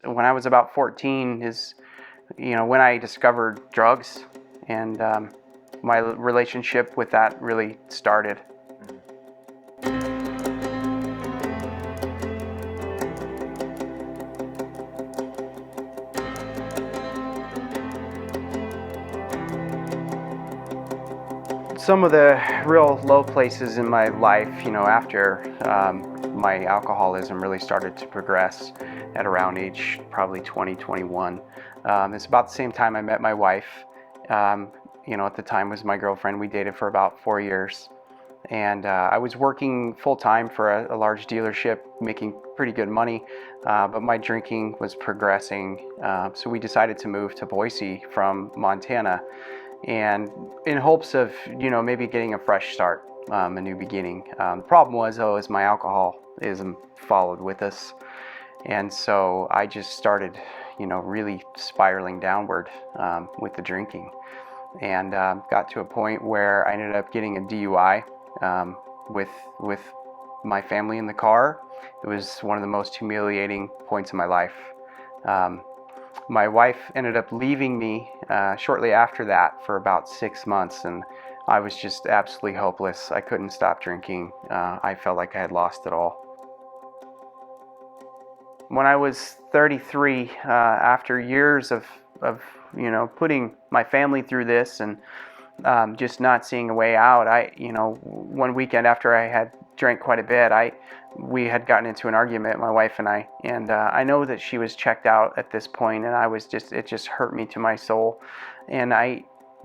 When I was about 14 is, when I discovered drugs, and my relationship with that really started. Some of the real low places in my life, after my alcoholism really started to progress at around age probably 20, 21. It's about the same time I met my wife. At the time was my girlfriend. We dated for about 4 years. And I was working full-time for a large dealership, making pretty good money, but my drinking was progressing. So we decided to move to Boise from Montana, and in hopes of, maybe getting a fresh start, a new beginning. The problem was, as my alcoholism followed with us. And so I just started, really spiraling downward with the drinking, and got to a point where I ended up getting a DUI with my family in the car. It was one of the most humiliating points in my life. My wife ended up leaving me shortly after that for about 6 months, and I was just absolutely hopeless. I couldn't stop drinking. I felt like I had lost it all. When I was 33, after years of putting my family through this and just not seeing a way out, one weekend after I had drank quite a bit, we had gotten into an argument, my wife and I, and I know that she was checked out at this point, and it just hurt me to my soul, and I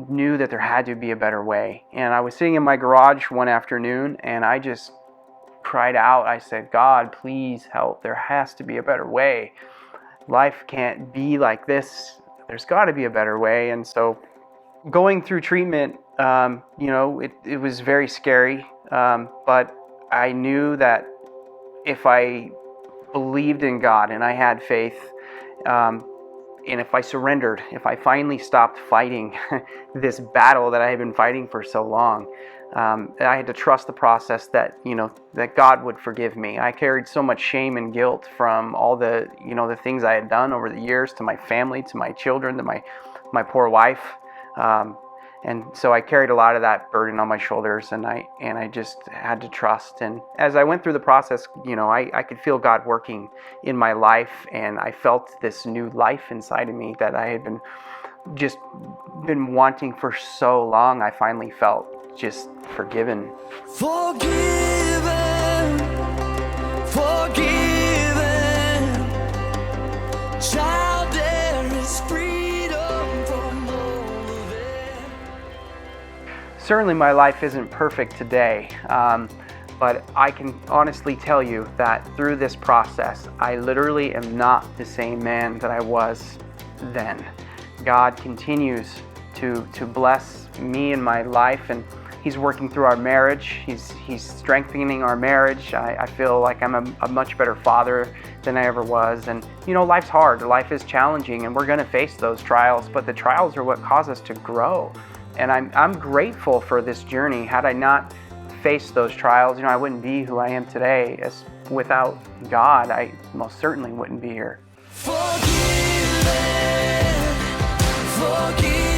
knew that there had to be a better way. And I was sitting in my garage one afternoon, and I just cried out. I said, God, please help. There has to be a better way. Life can't be like this. There's got to be a better way. And so going through treatment, it was very scary, but I knew that if I believed in God and I had faith, and if I surrendered, if I finally stopped fighting this battle that I had been fighting for so long, I had to trust the process that God would forgive me. I carried so much shame and guilt from all the the things I had done over the years, to my family, to my children, to my poor wife. And so I carried a lot of that burden on my shoulders, and I just had to trust. And as I went through the process, I could feel God working in my life, and I felt this new life inside of me that I had been wanting for so long. I finally felt just forgiven. Forgiven, forgiven, child, there is freedom from all of it. Certainly my life isn't perfect today, but I can honestly tell you that through this process, I literally am not the same man that I was then. God continues to bless me in my life, and He's working through our marriage. He's strengthening our marriage. I feel like I'm a much better father than I ever was. And life's hard. Life is challenging, and we're going to face those trials. But the trials are what cause us to grow. And I'm grateful for this journey. Had I not faced those trials, I wouldn't be who I am today. Without God, I most certainly wouldn't be here. Forgiven, forgiven.